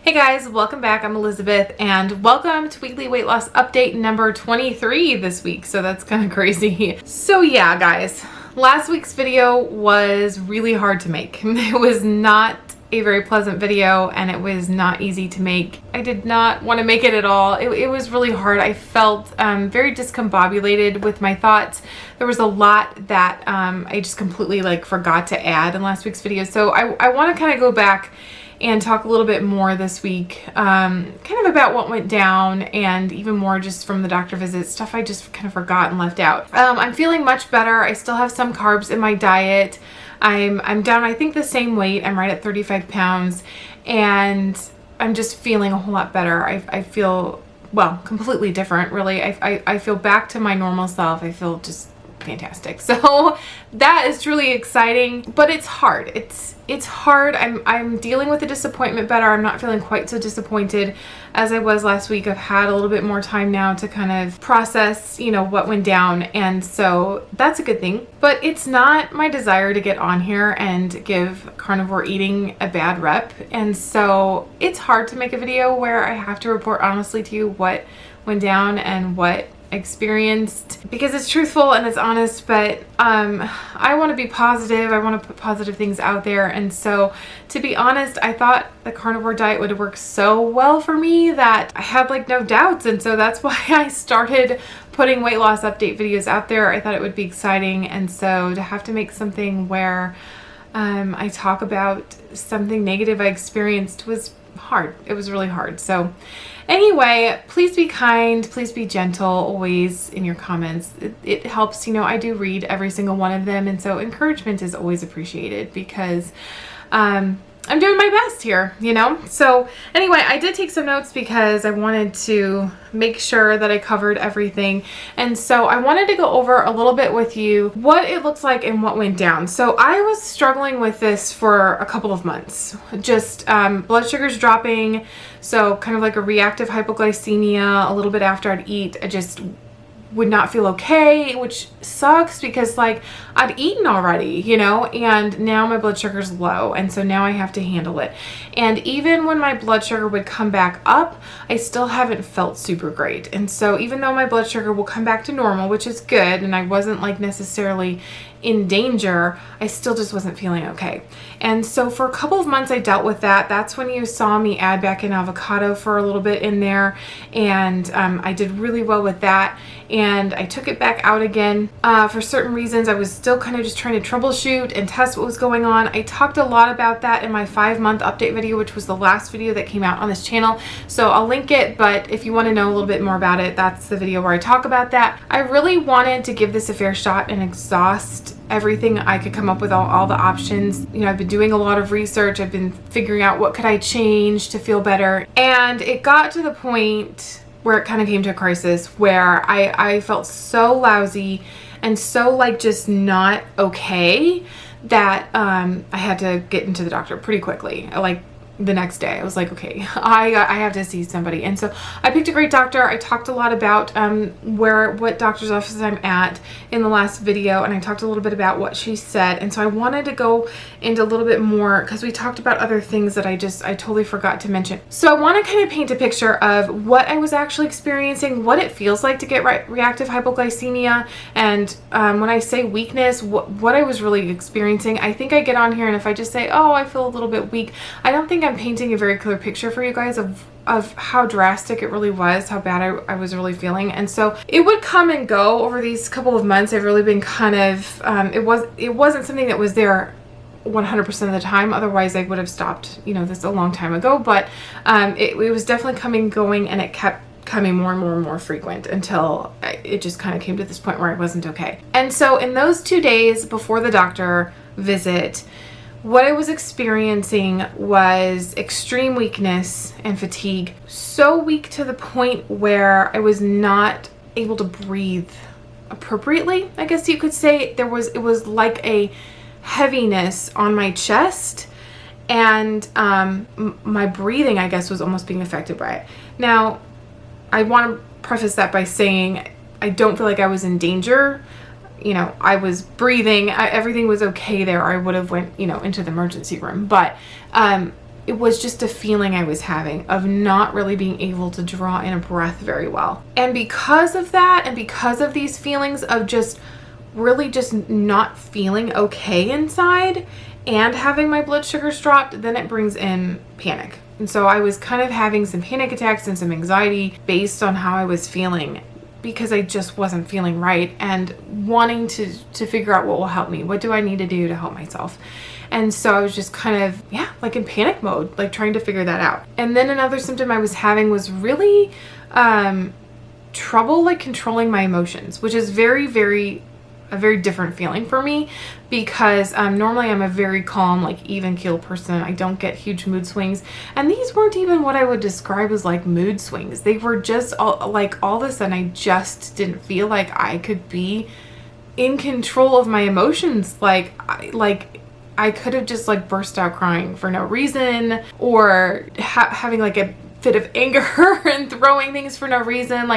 Hey guys, welcome back. I'm Elizabeth and welcome to weekly weight loss update number 23 this week. So that's kind of crazy. So yeah, guys, last week's video was really hard to make. It was not a very pleasant video and it was not easy to make. I did not want to make it at all. It was really hard. I felt very discombobulated with my thoughts. There was a lot that I just completely forgot to add in last week's video. So I want to kind of go back and talk a little bit more this week, kind of about what went down and even more just from the doctor visit, stuff I just kind of forgot and left out. I'm feeling much better. I still have some carbs in my diet. I'm down, I think, the same weight. I'm right at 35 pounds and I'm just feeling a whole lot better. I feel, well, completely different, really. I feel back to my normal self. I feel just fantastic. So that is truly exciting, but it's hard. It's hard. I'm dealing with the disappointment better. I'm not feeling quite so disappointed as I was last week. I've had a little bit more time now to kind of process, what went down. And so that's a good thing, but it's not my desire to get on here and give carnivore eating a bad rep. And so it's hard to make a video where I have to report honestly to you what went down and what experienced, because it's truthful and it's honest, but I want to be positive. I want to put positive things out there. And so to be honest, I thought the carnivore diet would work so well for me that I had no doubts. And so that's why I started putting weight loss update videos out there. I thought it would be exciting. And so to have to make something where I talk about something negative I experienced was hard. It was really hard. So anyway, please be kind, please be gentle always in your comments. It helps, I do read every single one of them, and so encouragement is always appreciated because I'm doing my best here, So anyway, I did take some notes because I wanted to make sure that I covered everything. And so I wanted to go over a little bit with you what it looks like and what went down. So I was struggling with this for a couple of months, just blood sugars dropping. So kind of like a reactive hypoglycemia a little bit after I'd eat. I just would not feel okay, which sucks because I'd eaten already, and now my blood sugar's low. And so now I have to handle it. And even when my blood sugar would come back up, I still haven't felt super great. And so even though my blood sugar will come back to normal, which is good, and I wasn't necessarily in danger, I still just wasn't feeling okay. And so for a couple of months I dealt with that. That's when you saw me add back an avocado for a little bit in there, and I did really well with that. And I took it back out again for certain reasons. I was still kind of just trying to troubleshoot and test what was going on. I talked a lot about that in my 5-month update video, which was the last video that came out on this channel. So I'll link it, but if you want to know a little bit more about it, that's the video where I talk about that. I really wanted to give this a fair shot and exhaust everything I could come up with, all the options. I've been doing a lot of research. I've been figuring out what could I change to feel better. And it got to the point where it kind of came to a crisis where I felt so lousy and so just not okay that I had to get into the doctor pretty quickly. The next day I was like, okay, I have to see somebody. And so I picked a great doctor. I talked a lot about what doctor's office I'm at in the last video, and I talked a little bit about what she said. And so I wanted to go into a little bit more because we talked about other things that I totally forgot to mention. So I want to kind of paint a picture of what I was actually experiencing, what it feels like to get reactive hypoglycemia, and when I say weakness, what I was really experiencing. I think I get on here and if I just say, oh, I feel a little bit weak, I don't think I'm painting a very clear picture for you guys of how drastic it really was, how bad I was really feeling. And so it would come and go over these couple of months. I've really been kind of, it wasn't something that was there 100% of the time. Otherwise I would have stopped, this a long time ago, but it was definitely coming, going, and it kept coming more and more and more frequent until it just kind of came to this point where I wasn't okay. And so in those 2 days before the doctor visit, what I was experiencing was extreme weakness and fatigue. So weak to the point where I was not able to breathe appropriately, I guess you could say. It was like a heaviness on my chest, and my breathing, I guess, was almost being affected by it. Now, I want to preface that by saying I don't feel like I was in danger. I was breathing, everything was okay there. I would have went, into the emergency room, but it was just a feeling I was having of not really being able to draw in a breath very well. And because of that, and because of these feelings of just really just not feeling okay inside and having my blood sugars dropped, then it brings in panic. And so I was kind of having some panic attacks and some anxiety based on how I was feeling, because I just wasn't feeling right, and wanting to figure out what will help me. What do I need to do to help myself? And so I was just kind of, like in panic mode, like trying to figure that out. And then another symptom I was having was really trouble like controlling my emotions, which is a very different feeling for me, because normally I'm a very calm, like even keel person. I don't get huge mood swings, and these weren't even what I would describe as like mood swings. They were just all of a sudden I just didn't feel like I could be in control of my emotions. Like I could have just like burst out crying for no reason, or having like a fit of anger and throwing things for no reason.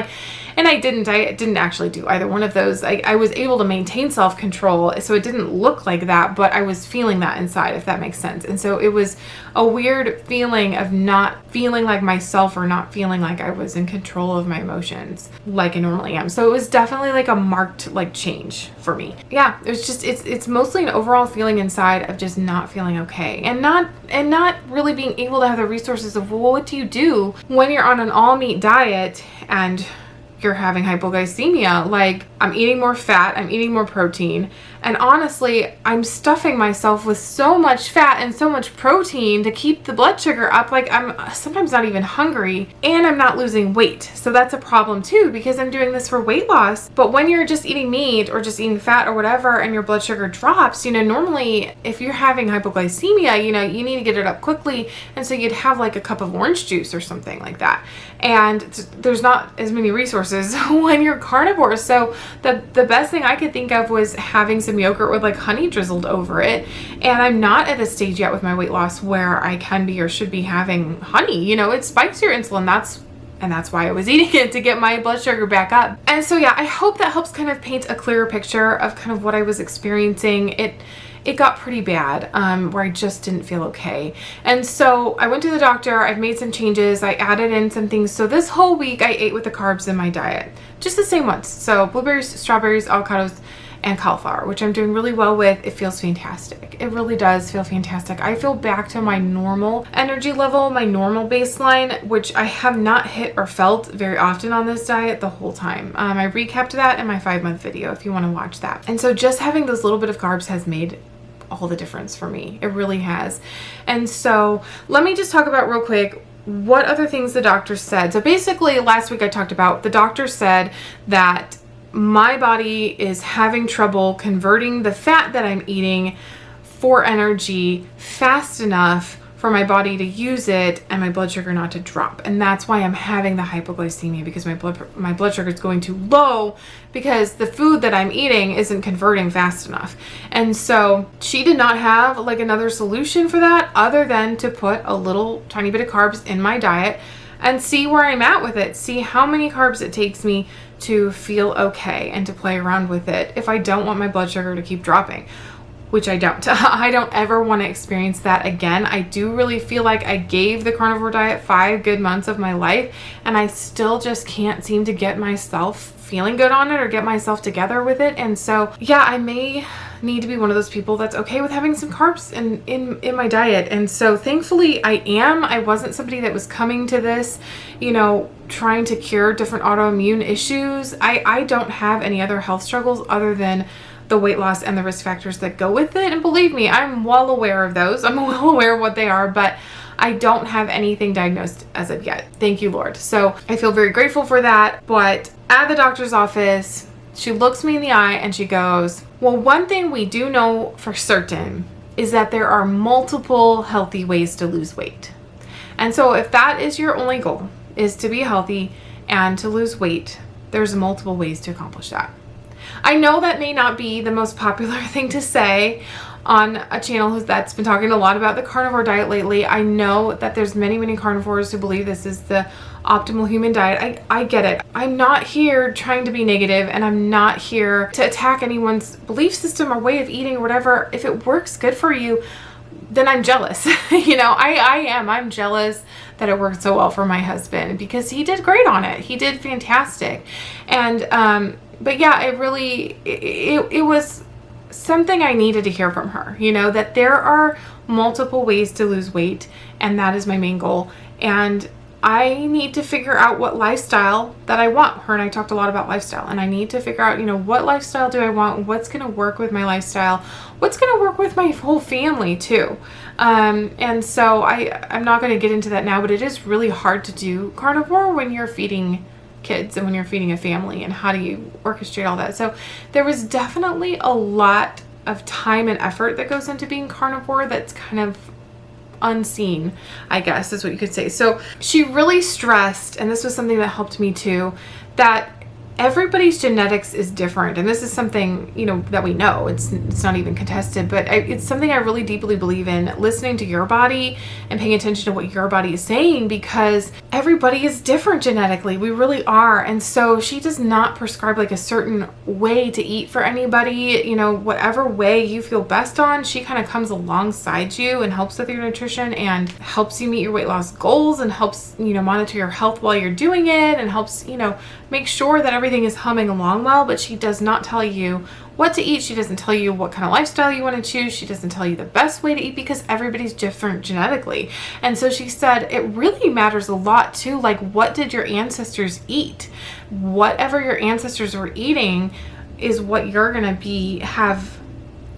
And I didn't actually do either one of those. I was able to maintain self-control, so it didn't look like that, but I was feeling that inside, if that makes sense. And so it was a weird feeling of not feeling like myself, or not feeling like I was in control of my emotions like I normally am. So it was definitely like a marked like change for me. Yeah, it was just, it's mostly an overall feeling inside of just not feeling okay, and not really being able to have the resources of, well, what do you do when you're on an all meat diet and you're having hypoglycemia? Like, I'm eating more fat, I'm eating more protein, and honestly, I'm stuffing myself with so much fat and so much protein to keep the blood sugar up. Like, I'm sometimes not even hungry, and I'm not losing weight. So that's a problem too, because I'm doing this for weight loss. But when you're just eating meat or just eating fat or whatever, and your blood sugar drops, normally if you're having hypoglycemia, you need to get it up quickly. And so you'd have like a cup of orange juice or something like that. And there's not as many resources when you're carnivore. So the best thing I could think of was having some yogurt with like honey drizzled over it. And I'm not at a stage yet with my weight loss where I can be or should be having honey. It spikes your insulin. That's why I was eating it, to get my blood sugar back up. And so I hope that helps kind of paint a clearer picture of kind of what I was experiencing. It got pretty bad, where I just didn't feel okay. And so I went to the doctor. I've made some changes. I added in some things. So this whole week I ate with the carbs in my diet, just the same ones. So blueberries, strawberries, avocados, and cauliflower, which I'm doing really well with. It feels fantastic. It really does feel fantastic. I feel back to my normal energy level, my normal baseline, which I have not hit or felt very often on this diet the whole time. I recapped that in my 5-month video if you want to watch that. And so just having those little bit of carbs has made all the difference for me. It really has. And so let me just talk about real quick what other things the doctor said. So basically last week I talked about, the doctor said that my body is having trouble converting the fat that I'm eating for energy fast enough for my body to use it and my blood sugar not to drop. And that's why I'm having the hypoglycemia, because my blood sugar is going too low, because the food that I'm eating isn't converting fast enough. And so she did not have like another solution for that other than to put a little tiny bit of carbs in my diet and see where I'm at with it. See how many carbs it takes me to feel okay, and to play around with it if I don't want my blood sugar to keep dropping, which I don't. I don't ever want to experience that again. I do really feel like I gave the carnivore diet 5 good months of my life, and I still just can't seem to get myself feeling good on it or get myself together with it. And so I may need to be one of those people that's okay with having some carbs in my diet. And so thankfully I wasn't somebody that was coming to this, trying to cure different autoimmune issues. I don't have any other health struggles other than the weight loss and the risk factors that go with it. And believe me, I'm well aware of those. I'm well aware of what they are, but I don't have anything diagnosed as of yet. Thank you, Lord. So I feel very grateful for that. But at the doctor's office, she looks me in the eye and she goes, well, one thing we do know for certain is that there are multiple healthy ways to lose weight. And so if that is your only goal, is to be healthy and to lose weight, there's multiple ways to accomplish that. I know that may not be the most popular thing to say on a channel that's been talking a lot about the carnivore diet lately. I know that there's many carnivores who believe this is the optimal human diet. I get it. I'm not here trying to be negative, and I'm not here to attack anyone's belief system or way of eating or whatever. If it works good for you, then I'm jealous. You know, I'm jealous that it worked so well for my husband, because he did great on it. He did fantastic. And, but yeah, it was something I needed to hear from her, you know, that there are multiple ways to lose weight, and that is my main goal. And I need to figure out what lifestyle that I want. Her and I talked a lot about lifestyle, and I need to figure out, you know, what lifestyle do I want? What's going to work with my lifestyle? What's going to work with my whole family too? And so I'm not going to get into that now, but it is really hard to do carnivore when you're feeding kids and when you're feeding a family, and how do you orchestrate all that? So there was definitely a lot of time and effort that goes into being carnivore that's kind of unseen, I guess is what you could say. So she really stressed, and this was something that helped me too, that everybody's genetics is different. And this is something, you know, that we know, it's not even contested, but it's something I really deeply believe in, listening to your body and paying attention to what your body is saying, because everybody is different genetically. We really are. And so she does not prescribe like a certain way to eat for anybody. You know, whatever way you feel best on, she kind of comes alongside you and helps with your nutrition and helps you meet your weight loss goals, and helps, you know, monitor your health while you're doing it, and helps, you know, make sure that everything is humming along well. But she does not tell you what to eat. She doesn't tell you what kind of lifestyle you want to choose. She doesn't tell you the best way to eat, because everybody's different genetically. And so she said it really matters a lot too, like, what did your ancestors eat? Whatever your ancestors were eating is what you're gonna have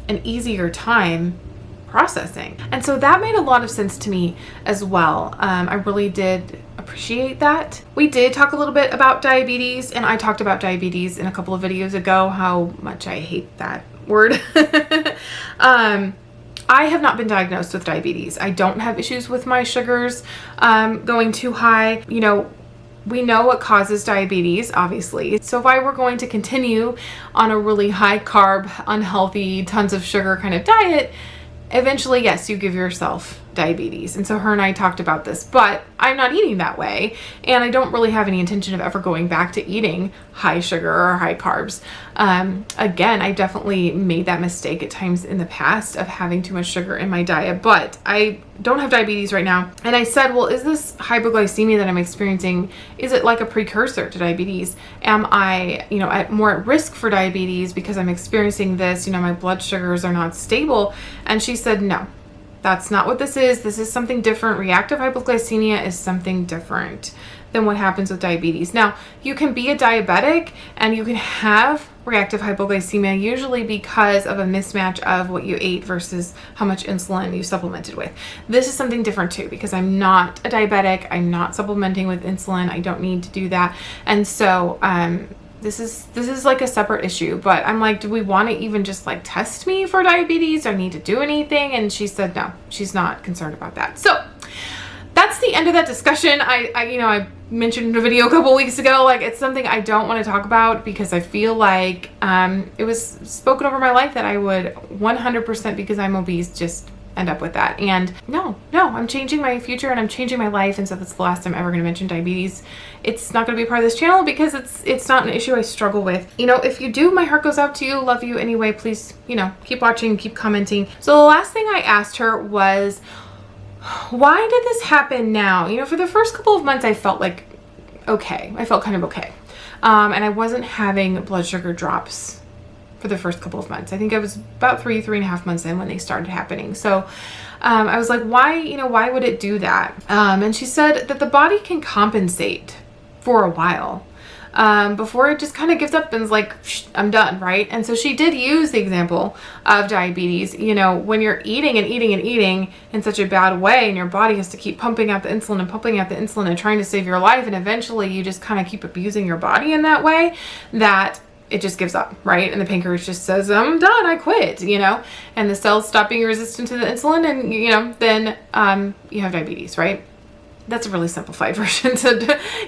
an easier time processing. And so that made a lot of sense to me as well. I really did appreciate that. We did talk a little bit about diabetes, and I talked about diabetes in a couple of videos ago, how much I hate that word. I have not been diagnosed with diabetes. I don't have issues with my sugars going too high. You know, we know what causes diabetes, obviously. So if I were going to continue on a really high carb, unhealthy, tons of sugar kind of diet, eventually, yes, you give yourself diabetes. And so her and I talked about this, but I'm not eating that way. And I don't really have any intention of ever going back to eating high sugar or high carbs. Again, I definitely made that mistake at times in the past of having too much sugar in my diet, but I don't have diabetes right now. And I said, well, is this hypoglycemia that I'm experiencing, is it like a precursor to diabetes? Am I, you know, more at risk for diabetes because I'm experiencing this, you know, my blood sugars are not stable? And she said, no. That's not what this is. This is something different. Reactive hypoglycemia is something different than what happens with diabetes. Now, you can be a diabetic and you can have reactive hypoglycemia, usually because of a mismatch of what you ate versus how much insulin you supplemented with. This is something different too, because I'm not a diabetic. I'm not supplementing with insulin. I don't need to do that. And so, this is like a separate issue. But I'm like, do we want to even just like test me for diabetes? Do I need to do anything? And she said no, she's not concerned about that. So that's the end of that discussion. I mentioned in a video a couple weeks ago, like, it's something I don't want to talk about, because I feel like it was spoken over my life that I would 100%, because I'm obese, just end up with that. And no, I'm changing my future and I'm changing my life. And so that's the last time I'm ever going to mention diabetes. It's not going to be part of this channel, because it's not an issue I struggle with. You know, if you do, my heart goes out to you. Love you anyway. Please, you know, keep watching, keep commenting. So the last thing I asked her was, why did this happen now? You know, for the first couple of months, I felt like okay. I felt kind of okay. And I wasn't having blood sugar drops for the first couple of months. I think I was about 3.5 months in when they started happening. So I was like, why would it do that? And she said that the body can compensate for a while before it just kind of gives up and is like, I'm done, right? And so she did use the example of diabetes. You know, when you're eating and eating and eating in such a bad way, and your body has to keep pumping out the insulin and pumping out the insulin and trying to save your life, and eventually you just kind of keep abusing your body in that way, that it just gives up, right? And the pancreas just says, I'm done, I quit, you know? And the cells stop being resistant to the insulin, and, you know, then you have diabetes, right? That's a really simplified version. So,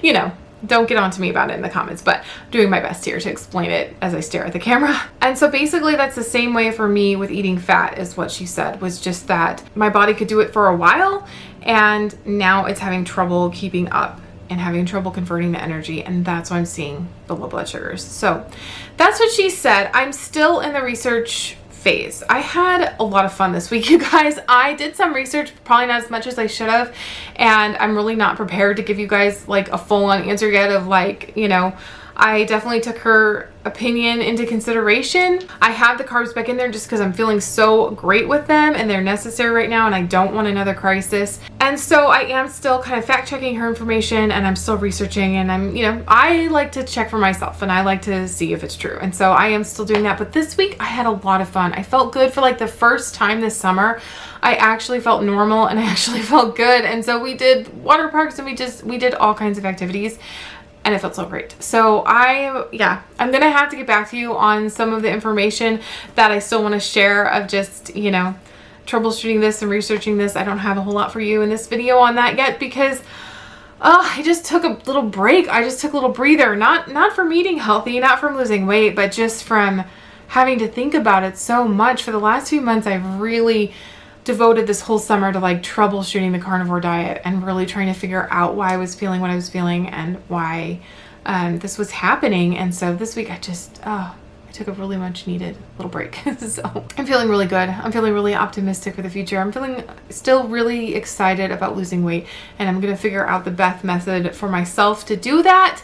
you know, don't get on to me about it in the comments, but I'm doing my best here to explain it as I stare at the camera. And so basically that's the same way for me with eating fat, is what she said, was just that my body could do it for a while, and now it's having trouble keeping up and having trouble converting the energy, and that's why I'm seeing the low blood sugars. So that's what she said. I'm still in the research phase. I had a lot of fun this week, you guys. I did some research, probably not as much as I should have, and I'm really not prepared to give you guys like a full-on answer yet of like, you know, I definitely took her opinion into consideration. I have the carbs back in there just because I'm feeling so great with them and they're necessary right now and I don't want another crisis. And so I am still kind of fact checking her information and I'm still researching, and I'm, you know, I like to check for myself and I like to see if it's true. And so I am still doing that. But this week I had a lot of fun. I felt good for like the first time this summer. I actually felt normal and I actually felt good. And so we did water parks and we did all kinds of activities. And it felt so great. So I'm gonna have to get back to you on some of the information that I still want to share of just, you know, troubleshooting this and researching this. I don't have a whole lot for you in this video on that yet because I just took a little break. I just took a little breather, not from eating healthy, not from losing weight, but just from having to think about it so much. For the last few months, I've really devoted this whole summer to like troubleshooting the carnivore diet and really trying to figure out why I was feeling what I was feeling and why this was happening. And so this week I took a really much needed little break. So I'm feeling really good. I'm feeling really optimistic for the future. I'm feeling still really excited about losing weight, and I'm gonna figure out the best method for myself to do that.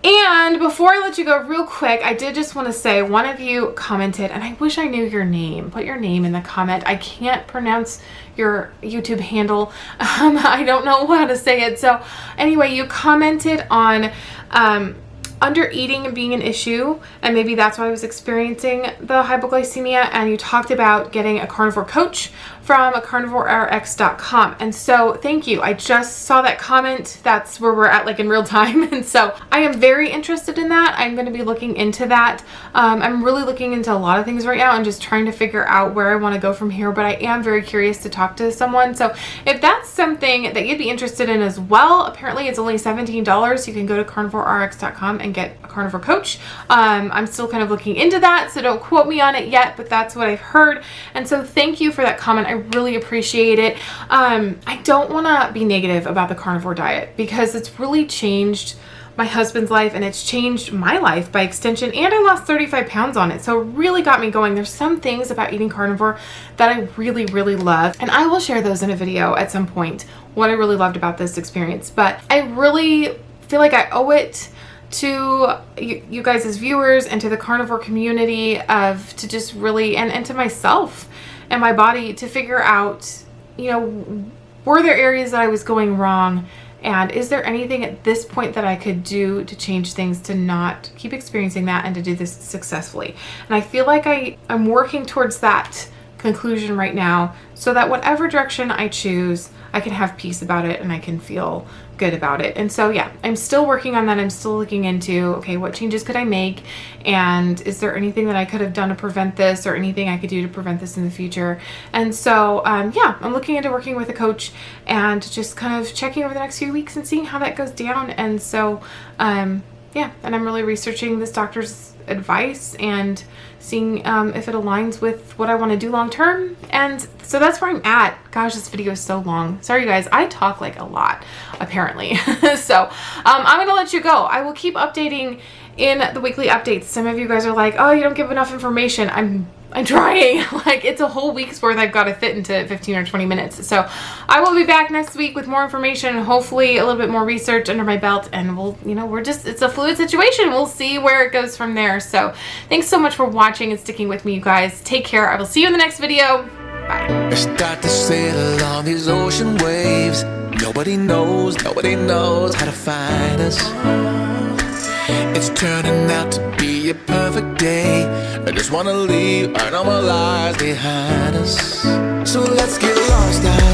And before I let you go real quick, I did just want to say, one of you commented, and I wish I knew your name. Put your name in the comment. I can't pronounce your YouTube handle. I don't know how to say it. So anyway, you commented on under eating being an issue, and maybe that's why I was experiencing the hypoglycemia, and you talked about getting a carnivore coach from CarnivoreRx.com. And so thank you. I just saw that comment. That's where we're at, like in real time. And so I am very interested in that. I'm going to be looking into that. I'm really looking into a lot of things right now and just trying to figure out where I want to go from here, but I am very curious to talk to someone. So if that's something that you'd be interested in as well, apparently it's only $17. You can go to CarnivoreRx.com and get a carnivore coach. I'm still kind of looking into that, so don't quote me on it yet, but that's what I've heard. And so thank you for that comment. I really appreciate it. I don't want to be negative about the carnivore diet because it's really changed my husband's life and it's changed my life by extension, and I lost 35 pounds on it. So it really got me going. There's some things about eating carnivore that I really, really love, and I will share those in a video at some point, what I really loved about this experience. But I really feel like I owe it to you guys as viewers and to the carnivore community to just really, and to myself and my body, to figure out, you know, were there areas that I was going wrong, and is there anything at this point that I could do to change things to not keep experiencing that and to do this successfully. And I feel like I'm working towards that conclusion right now, so that whatever direction I choose, I can have peace about it and I can feel good about it. And so yeah, I'm still working on that. I'm still looking into, okay, what changes could I make, and is there anything that I could have done to prevent this, or anything I could do to prevent this in the future. And so yeah, I'm looking into working with a coach and just kind of checking over the next few weeks and seeing how that goes down. And so yeah, and I'm really researching this doctor's advice and seeing if it aligns with what I want to do long term. And so that's where I'm at. Gosh, this video is so long. Sorry you guys, I talk like a lot apparently. So I'm gonna let you go. I will keep updating in the weekly updates. Some of you guys are like, oh, you don't give enough information. I'm trying. Like, it's a whole week's worth I've got to fit into 15 or 20 minutes. So I will be back next week with more information and hopefully a little bit more research under my belt, and we'll, you know, it's a fluid situation. We'll see where it goes from there. So thanks so much for watching and sticking with me, you guys. Take care. I will see you in the next video. Bye. I start to sail along these ocean waves. Nobody knows how to find us. It's turning out to be a perfect day. I just wanna leave our normal lives behind us. So let's get lost now.